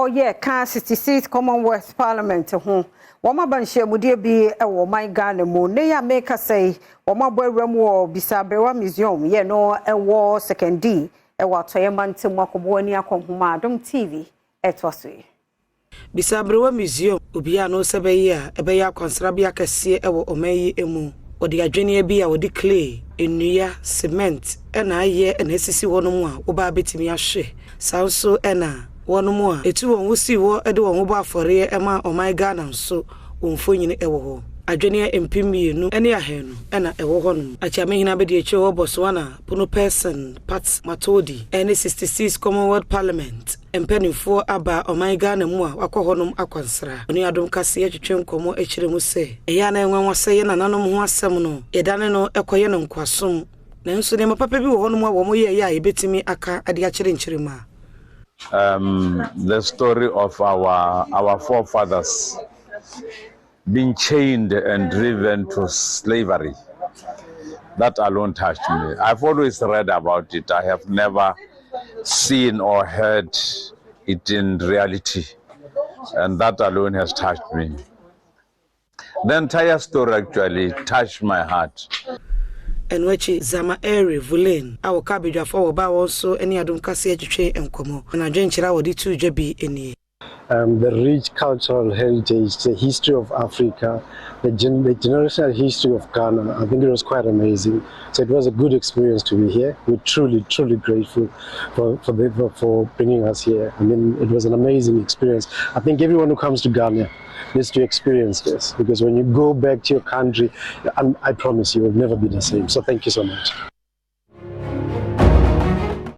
Oh yeah, 66 Commonwealth Parliament ho. Woma banhye mudie bi ewo man Ghana mu. Ne ya make say woma boawram wo Bisa Aberewa museum ye no ewo second D ewo atoye mantem akobo ani akonhoma Adom TV etwaswe. Bisa Aberewa museum obi ano sebeyi a ebeya akonsrabia kase ewo omayi emu. Odi adwene bi a odi clay, enua, cement, ena aye ena esisi wonom a wo ba betimi ahwe. Sanso ena wonom a etu won wosi wo ede won bo afore ema oman Ghana nso wonfonyine ewo ho. Adwene empimienu ene ahenu ena ewo honom. Achiamehina be de eche wo Botswana puno person Pat Matodi ene 66 Commonwealth Parliament. Empenifo aba oman Ghana mu a wakọ honom akwansra. Oni Adom Kasee atwetwe nkomo ekire mu se. Eya na enwan wase ye nananom ho asem no. Yedane no ekoye no nkwasom. Nanso ne mapapa bi wo honom a wo mo ye ya ebetimi aka ade akire nchirima. The story of our forefathers being chained and driven to slavery. That alone touched me. I've always read about it. I have never seen or heard it in reality. And that alone has touched me. The entire story actually touched my heart. And which Zama area Vulin, our cabbage of our bow also any Adom Kasee atwetwe enkomo. And I drink chira wodi tu jabi eni. The rich cultural heritage, the history of Africa, the generational history of Ghana. I think it was quite amazing. So it was a good experience to be here. We're truly grateful for bringing us here. I mean, it was an amazing experience. I think everyone who comes to Ghana needs to experience this, because when you go back to your country, I promise you, it will never be the same. So thank you so much.